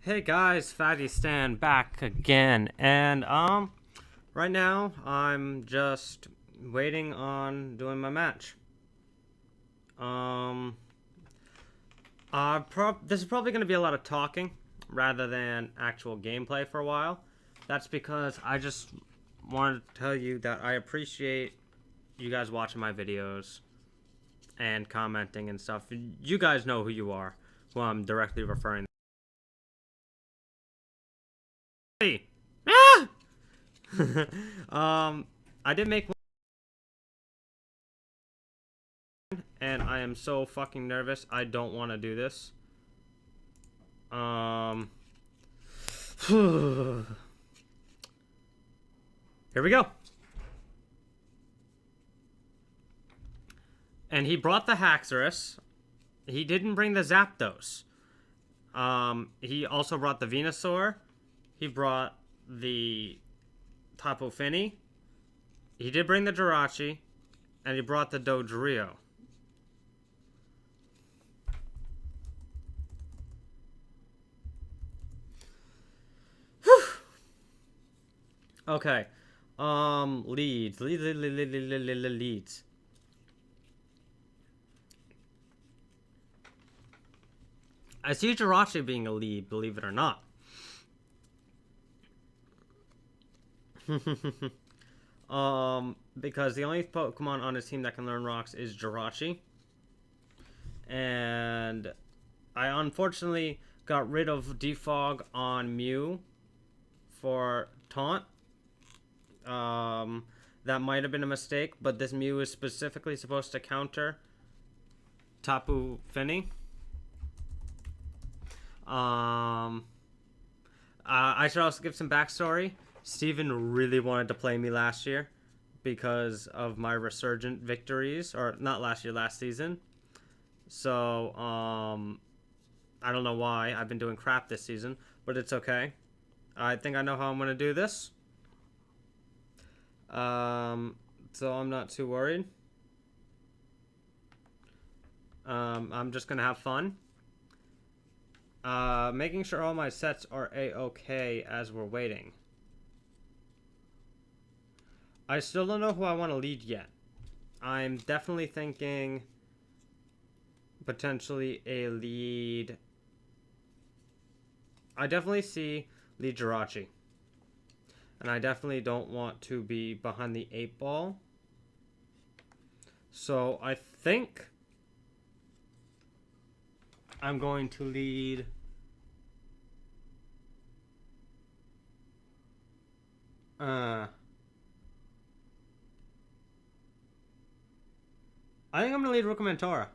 Hey guys, FATYSTAN back again, and right now I'm just waiting on doing my match. This is probably going to be a lot of talking rather than actual gameplay for a while. That's because I just wanted to tell you that I appreciate you guys watching my videos and commenting and stuff. You guys know who you are, who I'm directly referring. Hey. Ah! I did make one, and I am so fucking nervous. I don't want to do this. Here we go. And he brought the Haxorus. He didn't bring the Zapdos. He also brought the Venusaur. He brought the Tapu Fini. He did bring the Jirachi. And he brought the Dodrio. Okay. Leads. I see Jirachi being a lead, believe it or not. Because the only Pokemon on his team that can learn rocks is Jirachi. And I unfortunately got rid of Defog on Mew for Taunt. That might have been a mistake, but this Mew is specifically supposed to counter Tapu Fini. I should also give some backstory. Steven really wanted to play me last year because of my resurgent victories, or not last year, last season. So, I don't know why I've been doing crap this season, but it's okay. I think I know how I'm going to do this. So I'm not too worried. I'm just going to have fun. Making sure all my sets are A-okay as we're waiting. I still don't know who I want to lead yet. I'm definitely thinking potentially a lead. I definitely see lead Jirachi. And I definitely don't want to be behind the 8-ball. So I think I'm going to lead I think I'm going to lead Rukamantora.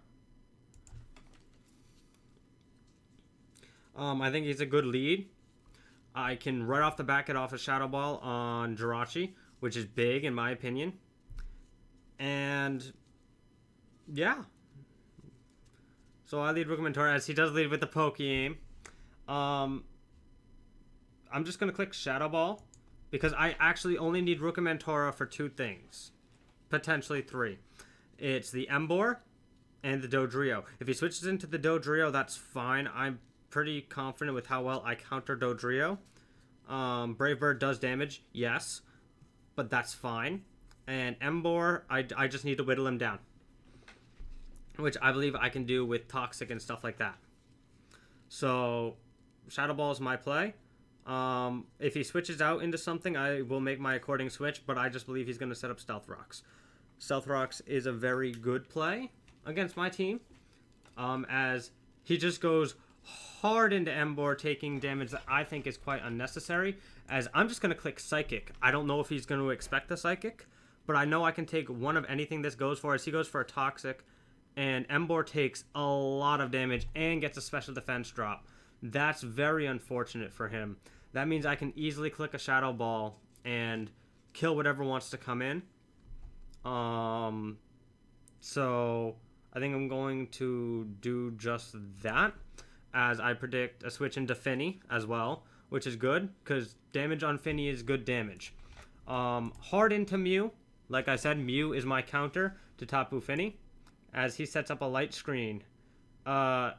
I think he's a good lead. I can right off the bat get off a Shadow Ball on Jirachi, which is big in my opinion. And yeah. So I lead Rukamantora as he does lead with the Poke-Aim. I'm just going to click Shadow Ball because I actually only need Rukamantora for 2 things. Potentially 3. It's the Emboar and the Dodrio. If he switches into the Dodrio, that's fine. I'm pretty confident with how well I counter Dodrio. Brave Bird does damage, yes, but that's fine. And Emboar, I just need to whittle him down, which I believe I can do with Toxic and stuff like that. So, Shadow Ball is my play. If he switches out into something, I will make my according switch, but I just believe he's going to set up Stealth Rocks. Stealth Rocks is a very good play against my team, as he just goes hard into Emboar, taking damage that I think is quite unnecessary, as I'm just going to click Psychic. I don't know if he's going to expect the Psychic, but I know I can take one of anything this goes for, as he goes for a Toxic, and Emboar takes a lot of damage and gets a special defense drop. That's very unfortunate for him. That means I can easily click a Shadow Ball and kill whatever wants to come in. So I think I'm going to do just that, as I predict a switch into Fini as well, which is good because damage on Fini is good damage. Hard into Mew. Like I said, Mew is my counter to Tapu Fini, as he sets up a light screen. No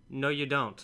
you don't.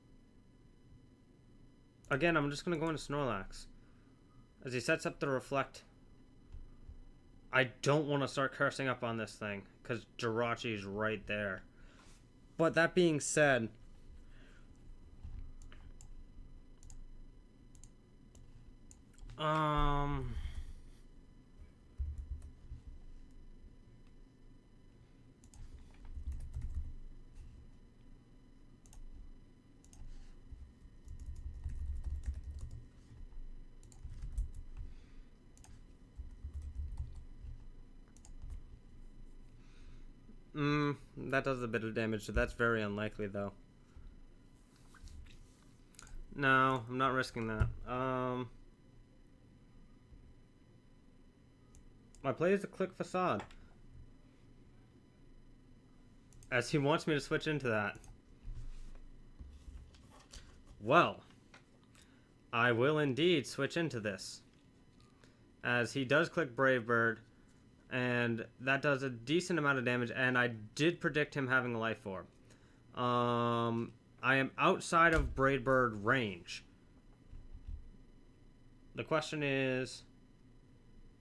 Again, I'm just going to go into Snorlax. As he sets up the Reflect. I don't want to start cursing up on this thing, because Jirachi's right there. But that being said... that does a bit of damage, so that's very unlikely, though. No, I'm not risking that. My play is to click Facade. As he wants me to switch into that. Well, I will indeed switch into this. As he does click Brave Bird, and that does a decent amount of damage, and I did predict him having a Life Orb. I am outside of Brave Bird range. The question is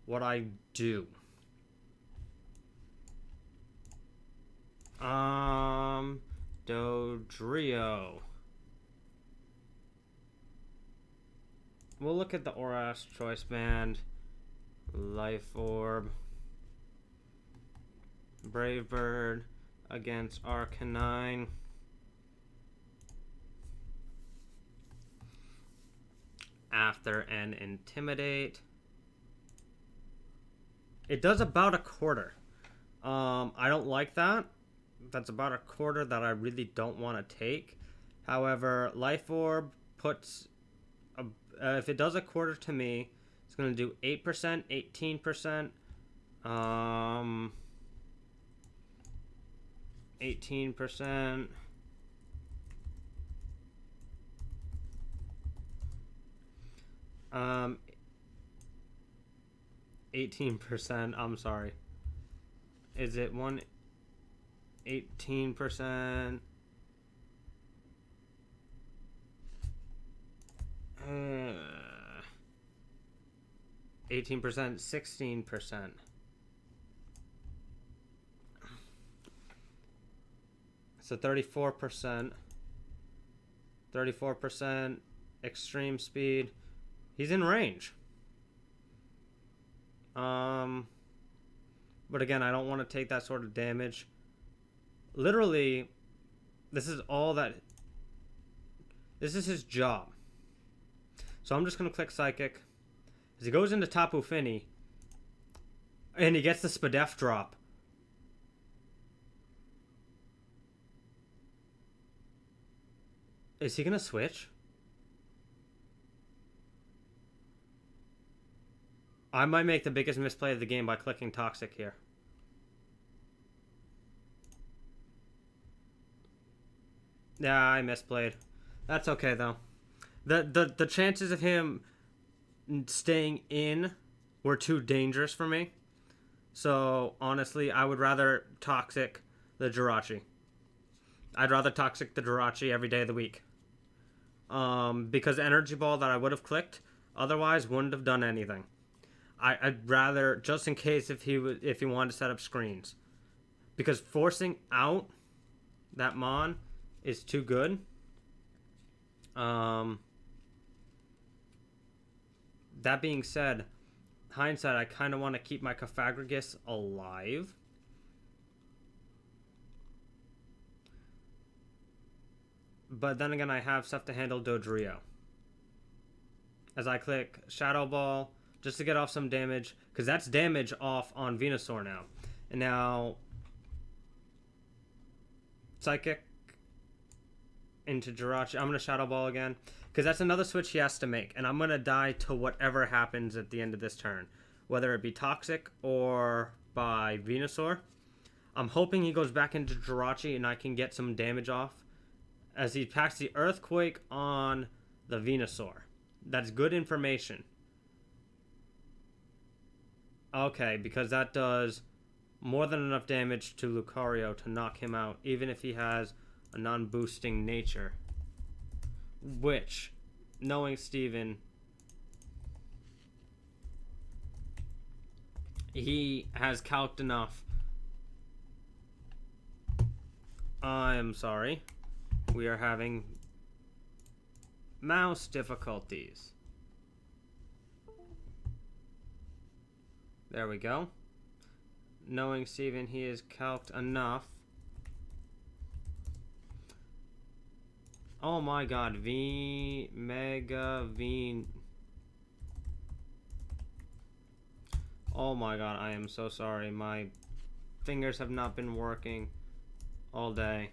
what I do. Dodrio. We'll look at the Oras Choice Band. Life Orb. Brave Bird against Arcanine. After an Intimidate. It does about a quarter. I don't like that. That's about a quarter that I really don't want to take. However, Life Orb puts... if it does a quarter to me, it's going to do 8%, 18%. 18%. 18%, I'm sorry. Is it 18%? 18%, 16%. So 34%. 34% extreme speed. He's in range. But again, I don't want to take that sort of damage. Literally, this is all that... This is his job. So I'm just going to click Psychic. As he goes into Tapu Fini, and he gets the Spadef drop. Is he going to switch? I might make the biggest misplay of the game by clicking Toxic here. Yeah, I misplayed. That's okay, though. The chances of him staying in were too dangerous for me. So, honestly, I would rather Toxic the Jirachi. I'd rather Toxic the Jirachi every day of the week. Because Energy Ball that I would have clicked otherwise wouldn't have done anything. I'd rather, just in case if he wanted to set up screens. Because forcing out that Mon is too good. That being said, hindsight, I kind of want to keep my Cofagrigus alive. But then again, I have stuff to handle Dodrio. As I click Shadow Ball, just to get off some damage, because that's damage off on Venusaur now. And now, Psychic into Jirachi. I'm going to Shadow Ball again, because that's another switch he has to make. And I'm going to die to whatever happens at the end of this turn, whether it be Toxic or by Venusaur. I'm hoping he goes back into Jirachi and I can get some damage off as he packs the Earthquake on the Venusaur. That's good information. Okay, because that does more than enough damage to Lucario to knock him out, even if he has a non-boosting nature. Which knowing Steven, he has calced enough. I am sorry. We are having mouse difficulties. There we go. Knowing Steven, he has calced enough. Oh my god, Oh my god, I am so sorry. My fingers have not been working all day.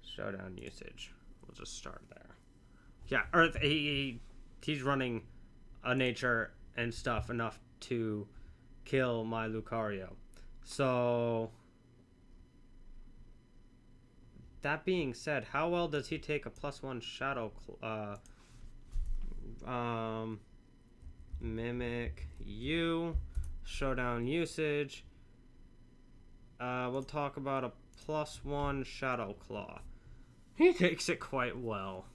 Showdown usage. We'll just start there. Yeah, Earth, he's running a nature and stuff enough to kill my Lucario. So, that being said, how well does he take a +1 Shadow Mimic U, Showdown usage. We'll talk about a +1 Shadow Claw. He takes it quite well.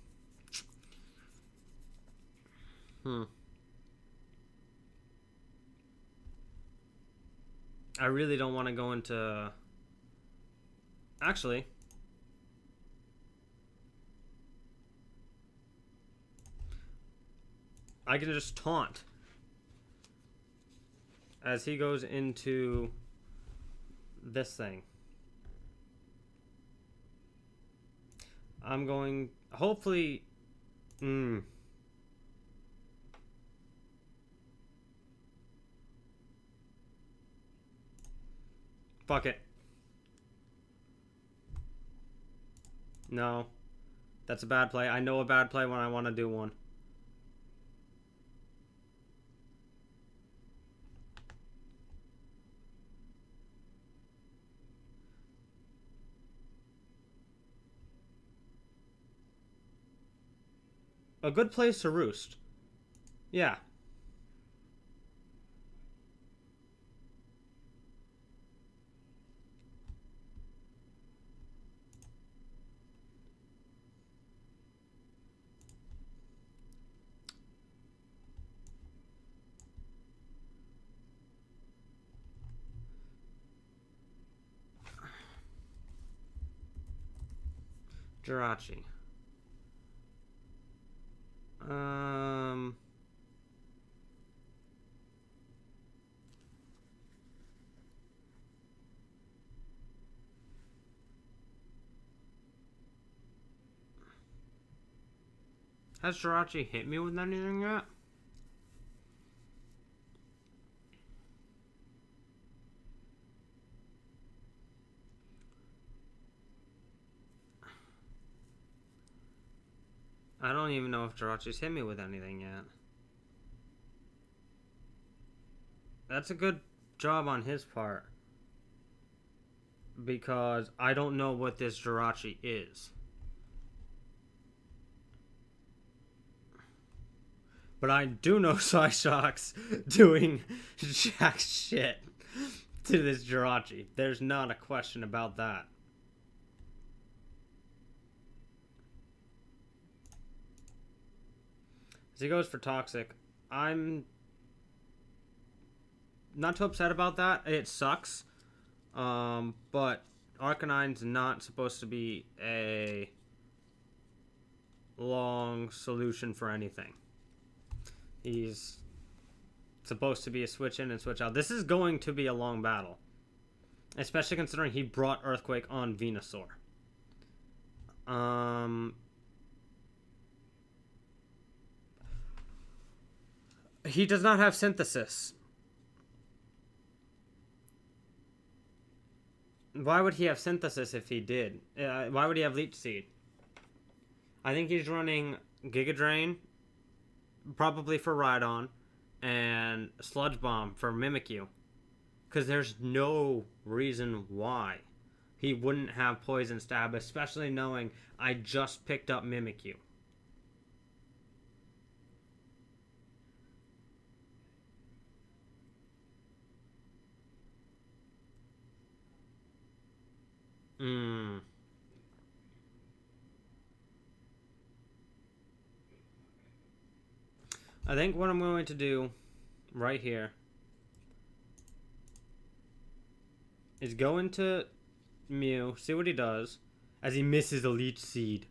I really don't want to go into... Actually... I can just taunt as he goes into this thing. I'm going... Hopefully... Fuck it. No. That's a bad play. I know a bad play when I want to do one. A good place to roost. Yeah. Jirachi. Has Jirachi hit me with anything yet? I don't even know if Jirachi's hit me with anything yet. That's a good job on his part. Because I don't know what this Jirachi is. But I do know Psyshock's doing jack shit to this Jirachi. There's not a question about that. As he goes for Toxic, I'm not too upset about that. It sucks. But Arcanine's not supposed to be a long solution for anything. He's supposed to be a switch in and switch out. This is going to be a long battle. Especially considering he brought Earthquake on Venusaur. He does not have Synthesis. Why would he have Synthesis if he did? Why would he have Leech Seed? I think he's running Giga Drain, probably for Rhydon, and Sludge Bomb for Mimikyu. Because there's no reason why he wouldn't have Poison Stab, especially knowing I just picked up Mimikyu. I think what I'm going to do right here is go into Mew, see what he does, as he misses a Leech Seed.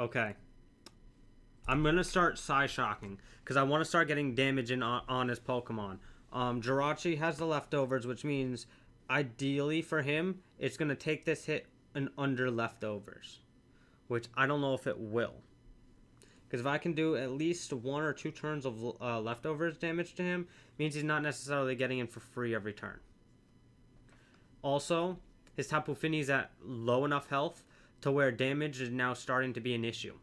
Okay. I'm going to start Psy-Shocking, because I want to start getting damage in on his Pokemon. Jirachi has the leftovers, which means, ideally for him, it's going to take this hit and under leftovers. Which I don't know if it will. Because if I can do at least 1 or 2 turns of leftovers damage to him, means he's not necessarily getting in for free every turn. Also, his Tapu Fini is at low enough health to where damage is now starting to be an issue.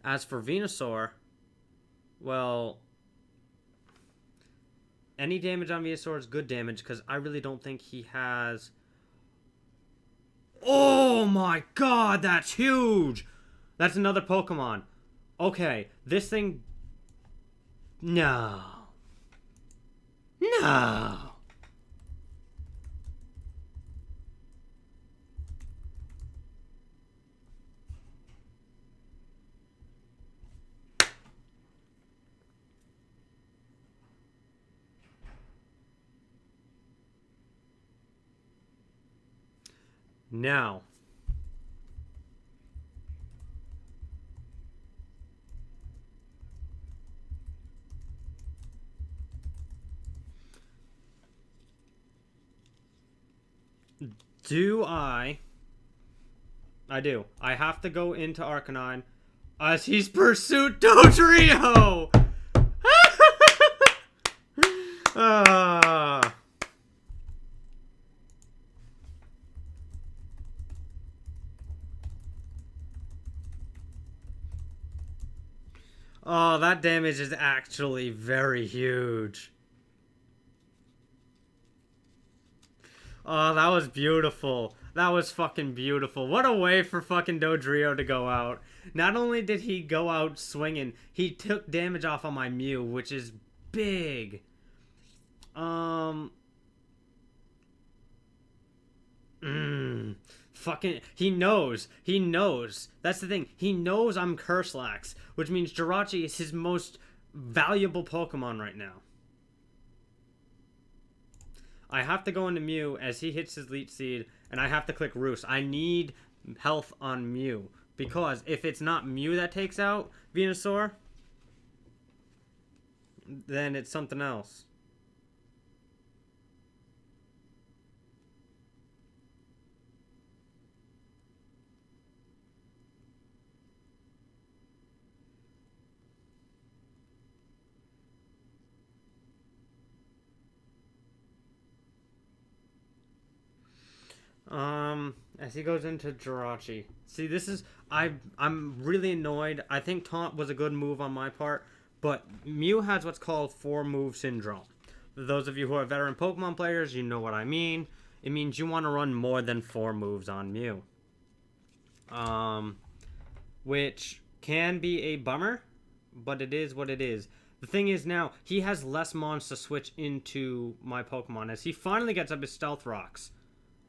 As for Venusaur, well, any damage on Venusaur is good damage because I really don't think he has... Oh my god, that's huge! That's another Pokemon. Okay, this thing... No. No. Now. I do. I have to go into Arcanine as he's pursued Dodrio! Oh, that damage is actually very huge. Oh, that was beautiful. That was fucking beautiful. What a way for fucking Dodrio to go out. Not only did he go out swinging, he took damage off on my Mew, which is big. Fucking, he knows. He knows. That's the thing. He knows I'm Curselax, which means Jirachi is his most valuable Pokemon right now. I have to go into Mew as he hits his Leech Seed, and I have to click Roost. I need health on Mew, because if it's not Mew that takes out Venusaur, then it's something else. As he goes into Jirachi. See, this is... I'm really annoyed. I think Taunt was a good move on my part, but Mew has what's called 4-move syndrome. For those of you who are veteran Pokemon players, you know what I mean. It means you want to run more than 4 moves on Mew. Which can be a bummer, but it is what it is. The thing is now, he has less mons to switch into my Pokemon as he finally gets up his Stealth Rocks.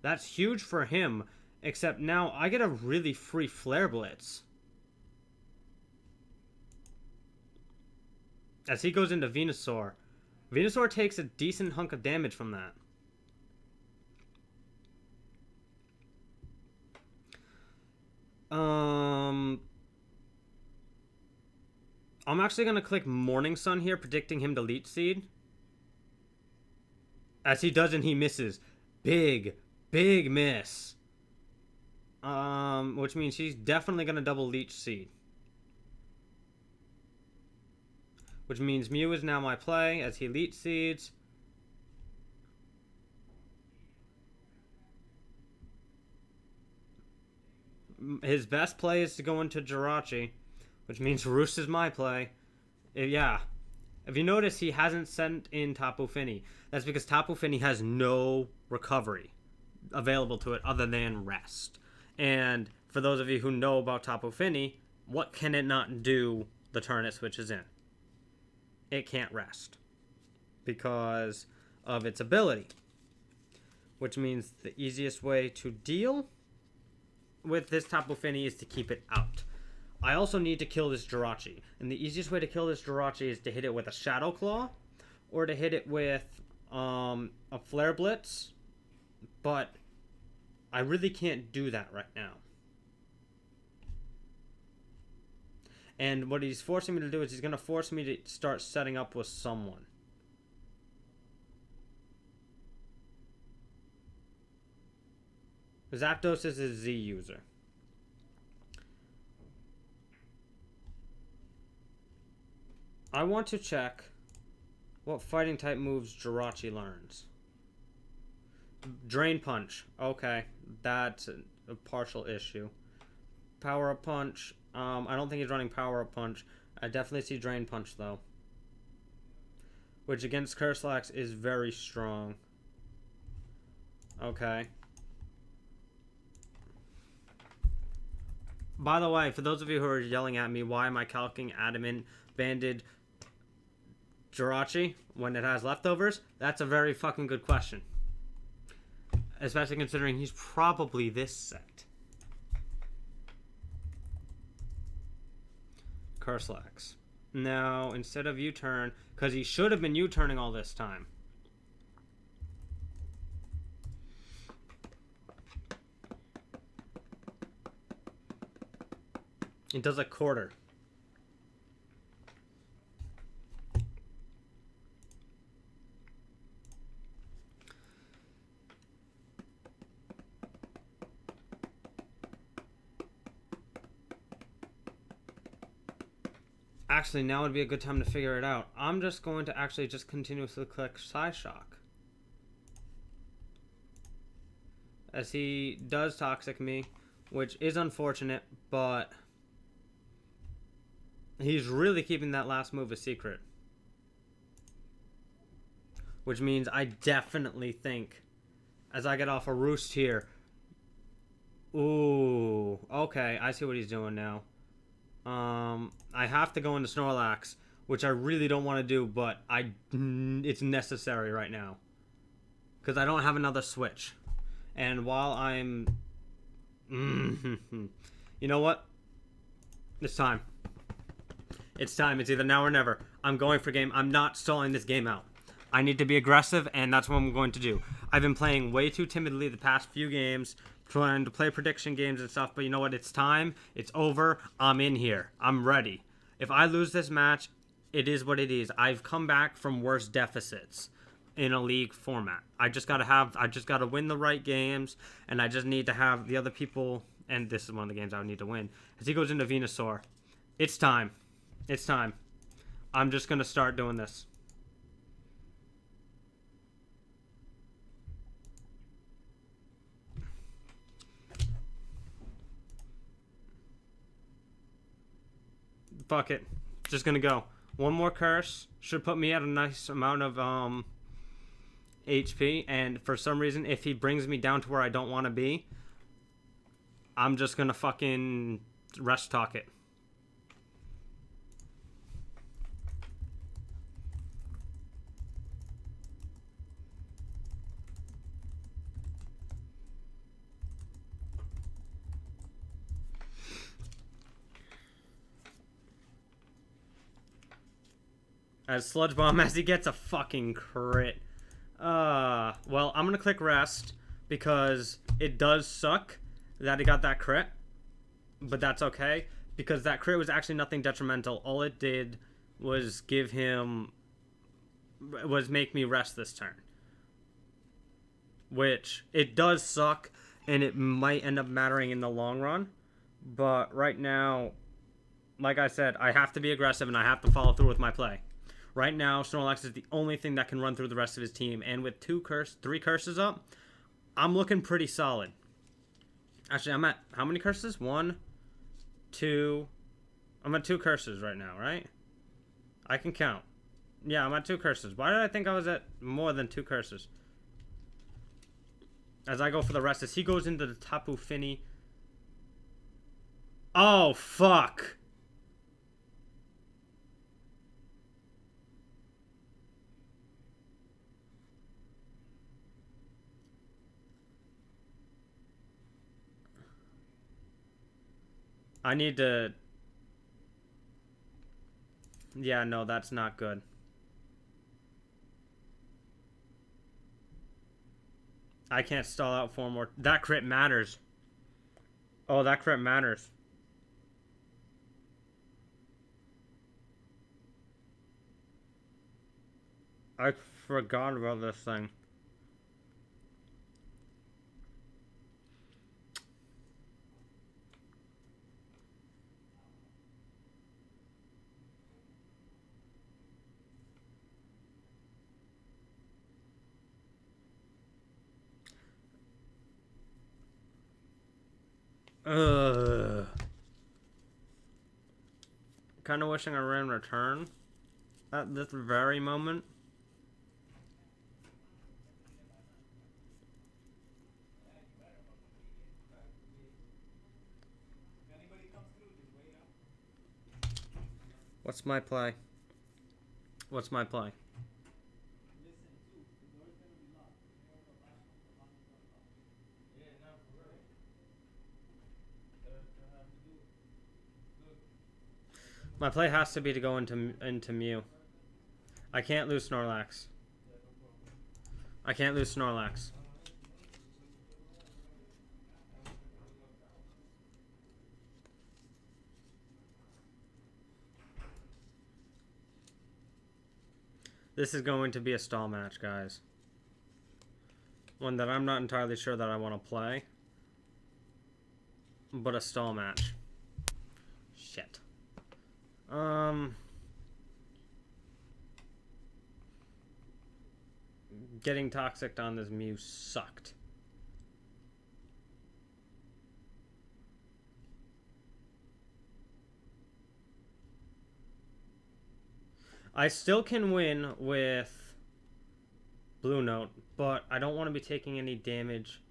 That's huge for him, except now I get a really free Flare Blitz. As he goes into Venusaur. Venusaur takes a decent hunk of damage from that. I'm actually going to click Morning Sun here, predicting him to Leech Seed. As he does, and he misses. Big miss. Which means he's definitely going to double Leech Seed. Which means Mew is now my play as he Leech Seeds. His best play is to go into Jirachi, which means Roost is my play. Yeah. If you notice, he hasn't sent in Tapu Fini. That's because Tapu Fini has no recovery available to it other than rest. And for those of you who know about Tapu Fini, what can it not do the turn it switches in? It can't rest because of its ability. Which means the easiest way to deal with this Tapu Fini is to keep it out. I also need to kill this Jirachi. And the easiest way to kill this Jirachi is to hit it with a Shadow Claw. Or to hit it with a Flare Blitz. But I really can't do that right now. And what he's forcing me to do is he's going to force me to start setting up with someone. Zapdos is a Z user. I want to check what fighting type moves Jirachi learns. Drain Punch. Okay, that's a partial issue. Power Up Punch. I don't think he's running Power Up Punch. I definitely see Drain Punch though. Which against Curslax is very strong. Okay. By the way, for those of you who are yelling at me, why am I calcing Adamant Banded Jirachi when it has leftovers? That's a very fucking good question. Especially considering he's probably this set. Curslax. Now, instead of U-turn, because he should have been U-turning all this time. It does a quarter. Actually, now would be a good time to figure it out. I'm just going to actually just continuously click Psyshock. As he does Toxic me, which is unfortunate, but he's really keeping that last move a secret. Which means I definitely think, as I get off a roost here... Ooh, okay, I see what he's doing now. I have to go into Snorlax, which I really don't want to do, but it's necessary right now. Because I don't have another switch. And while I'm... You know what? It's time. It's time. It's either now or never. I'm going for game. I'm not stalling this game out. I need to be aggressive, and that's what I'm going to do. I've been playing way too timidly the past few games, trying to play prediction games and stuff, but you know what? It's time. It's over. I'm in here. I'm ready. If I lose this match, it is what it is. I've come back from worse deficits in a league format. I just gotta win the right games, and I just need to have the other people, and this is one of the games I would need to win. As he goes into Venusaur, it's time. It's time. I'm just gonna start doing this. Fuck it. Just gonna go. One more curse should put me at a nice amount of HP, and for some reason, if he brings me down to where I don't want to be, I'm just gonna fucking rest talk it. As Sludge Bomb as he gets a fucking crit. Well, I'm gonna click rest because it does suck that he got that crit, but that's okay because that crit was actually nothing detrimental. All it did was make me rest this turn, which it does suck and it might end up mattering in the long run, but right now, like I said, I have to be aggressive and I have to follow through with my play. Right now, Snorlax is the only thing that can run through the rest of his team. And with 3 curses up, I'm looking pretty solid. Actually, I'm at... How many curses? 1, 2... I'm at 2 curses right now, right? I can count. Yeah, I'm at 2 curses. Why did I think I was at more than 2 curses? As I go for the rest, as he goes into the Tapu Fini. Oh, fuck! I need to Yeah, no, that's not good. I can't stall out 4 more. That crit matters. Oh, that crit matters. I forgot about this thing. Ugh. Kind of wishing I ran return at this very moment. What's my play? What's my play? My play has to be to go into Mew. I can't lose Snorlax. I can't lose Snorlax. This is going to be a stall match, guys. One that I'm not entirely sure that I want to play. But a stall match. Shit. Getting toxic on this Mew sucked. I still can win with Blue Note, but I don't want to be taking any damage.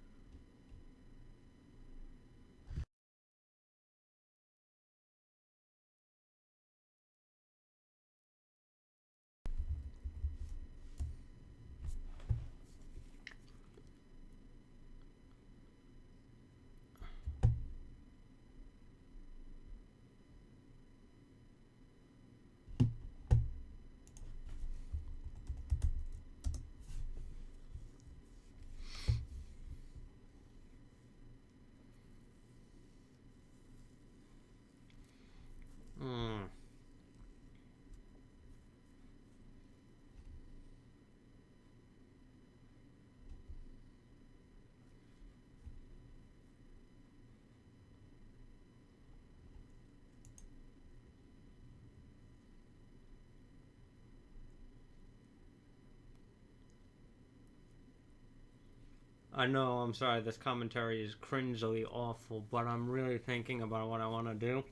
I know, I'm sorry, this commentary is cringily awful, but I'm really thinking about what I want to do.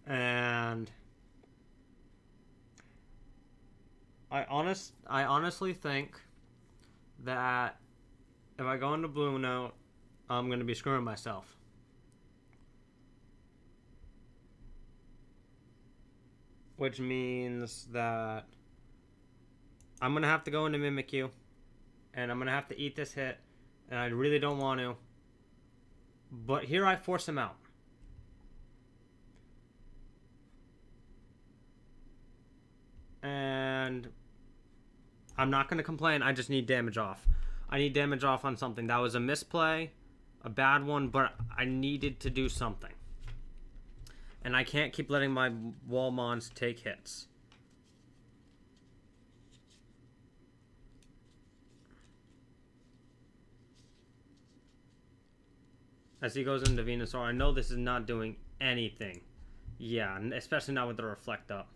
And I honestly think that if I go into Blue Note, I'm going to be screwing myself. Which means that I'm going to have to go into Mimikyu. And I'm going to have to eat this hit. And I really don't want to. But here I force him out. And I'm not going to complain. I just need damage off. I need damage off on something. That was a misplay. A bad one. But I needed to do something. And I can't keep letting my wall mons take hits. As he goes into Venusaur, I know this is not doing anything. Yeah, especially not with the Reflect up.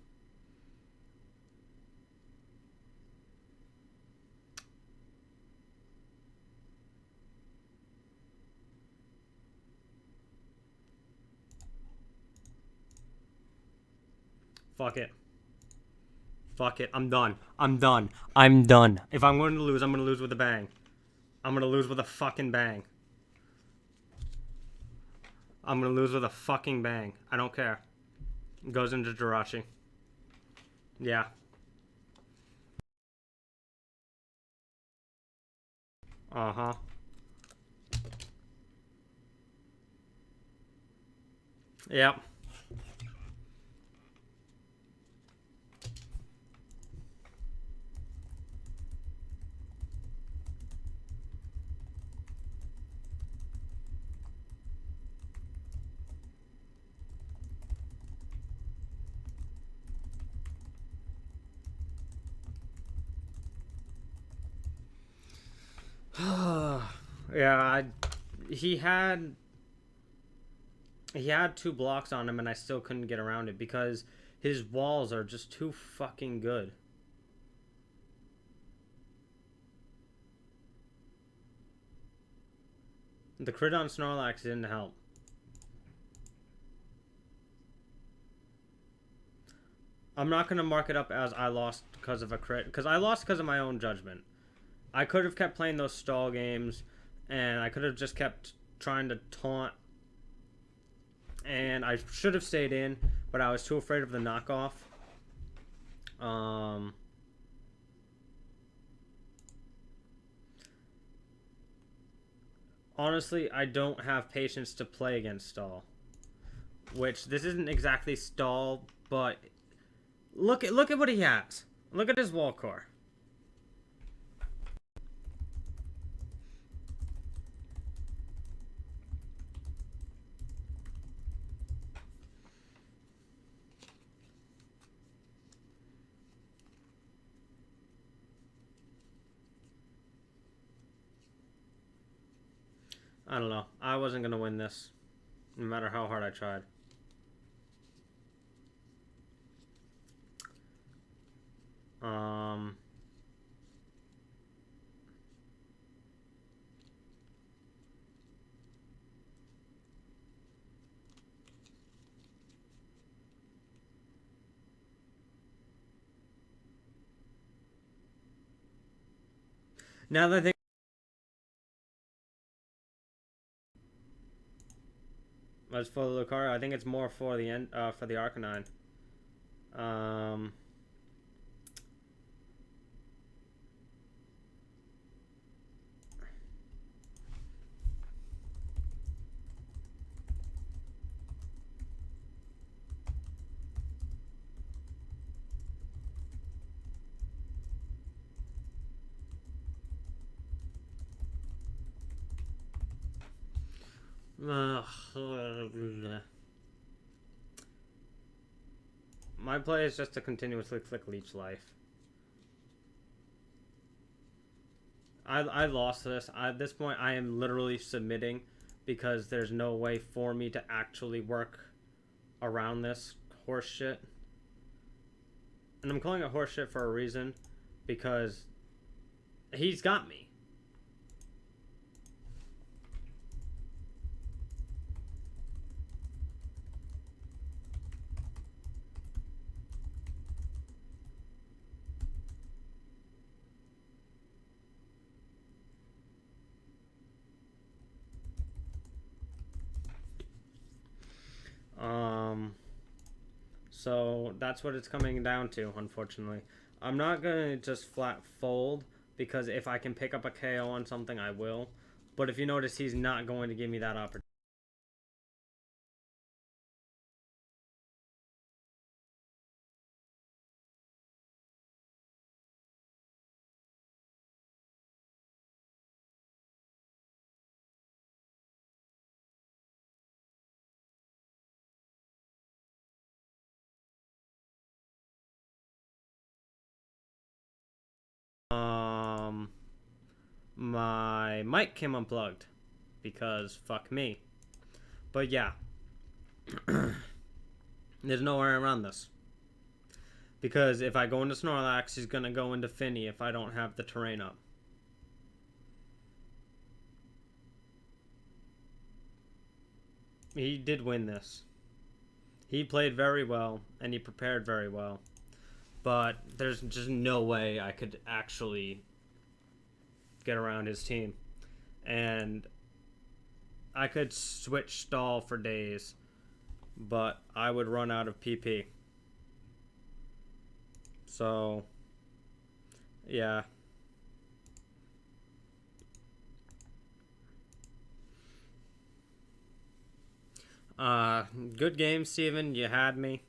Fuck it. Fuck it. I'm done. I'm done. I'm done. If I'm going to lose, I'm going to lose with a bang. I'm going to lose with a fucking bang. I'm going to lose with a fucking bang. I don't care. Goes into Jirachi. Yeah. Uh-huh. Yep. Yeah, he had he had 2 blocks on him, and I still couldn't get around it because his walls are just too fucking good. The crit on Snorlax didn't help. I'm not going to mark it up as I lost because of a crit, because I lost because of my own judgment. I could have kept playing those stall games, and I could have just kept trying to taunt, and I should have stayed in, but I was too afraid of the knockoff. Honestly, I don't have patience to play against stall. Which, this isn't exactly stall, but look at what he has. Look at his wall core. I don't know. I wasn't going to win this, no matter how hard I tried. Now that I think as for the Lucario, I think it's more for the end for the Arcanine. My play is just to continuously click Leech Life. I lost this. At this point, I am literally submitting because there's no way for me to actually work around this horse shit. And I'm calling it horse shit for a reason, because he's got me. So that's what it's coming down to, unfortunately. I'm not going to just flat fold, because if I can pick up a KO on something, I will. But if you notice, he's not going to give me that opportunity. My mic came unplugged, because fuck me. But yeah, there's no way around this. Because if I go into Snorlax, he's going to go into Finny if I don't have the terrain up. He did win this. He played very well, and he prepared very well. But there's just no way I could actually get around his team. And I could switch stall for days, but I would run out of PP. So, yeah. Good game, Steven. You had me.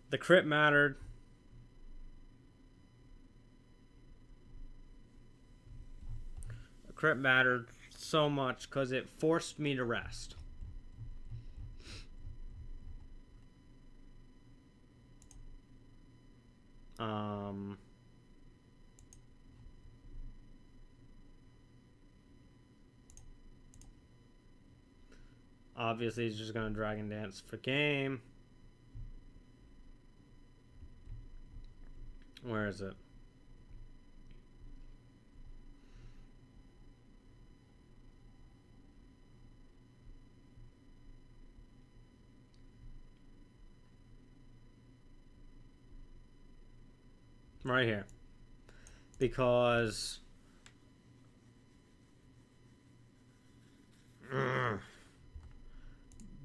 The crit mattered. The crit mattered so much because it forced me to rest. Obviously, he's just going to Dragon Dance for game. Where is it? Right here. Because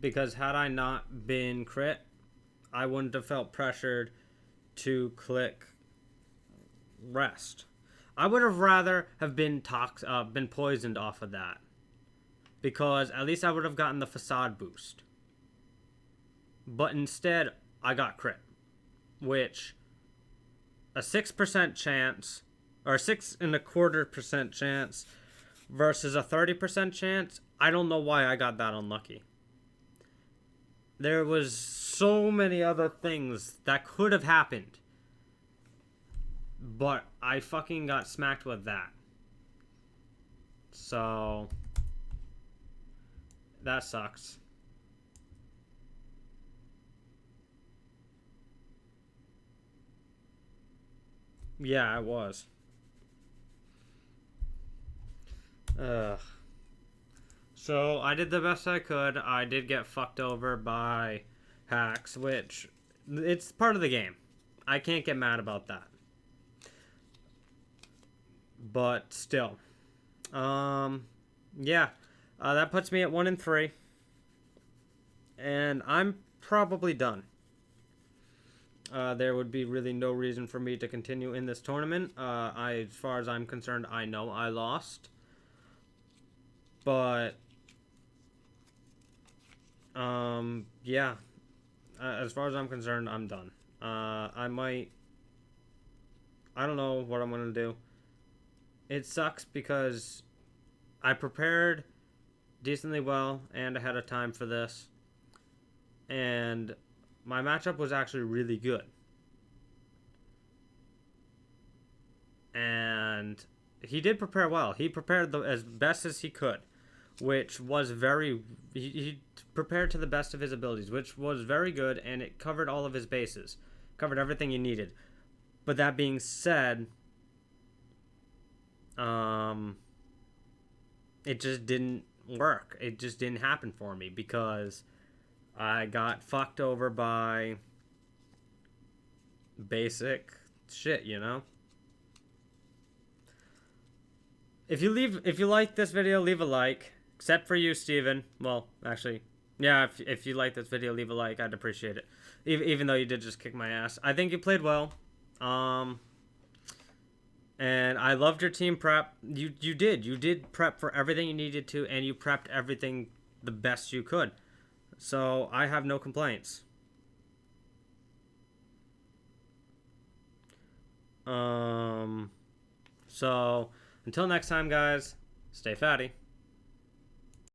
because had I not been crit, I wouldn't have felt pressured to click rest. I would have rather have been been poisoned off of that, because at least I would have gotten the facade boost. But instead, I got crit, which a 6% chance, or a 6.25% chance versus a 30% chance. I don't know why I got that unlucky. There was so many other things that could have happened, but I fucking got smacked with that. So that sucks. Yeah, I was. Ugh. So I did the best I could. I did get fucked over by hacks, which it's part of the game. I can't get mad about that. But still, yeah, that puts me at 1-3, and I'm probably done. There would be really no reason for me to continue in this tournament. As far as I'm concerned, I know I lost, but yeah. As far as I'm concerned, I'm done. I don't know what I'm gonna do. It sucks because I prepared decently well and ahead of time for this, and my matchup was actually really good. And he did prepare well. He prepared as best as he could, which was very... He prepared to the best of his abilities, which was very good, and it covered all of his bases. Covered everything he needed. But that being said, it just didn't work. It just didn't happen for me because I got fucked over by basic shit, you know? If you like this video, leave a like. Except for you, Steven. Well, actually, yeah, if you like this video, leave a like. I'd appreciate it. Even though you did just kick my ass. I think you played well. And I loved your team prep. You did prep for everything you needed to, and you prepped everything the best you could. So I have no complaints. So until next time, guys, stay fatty.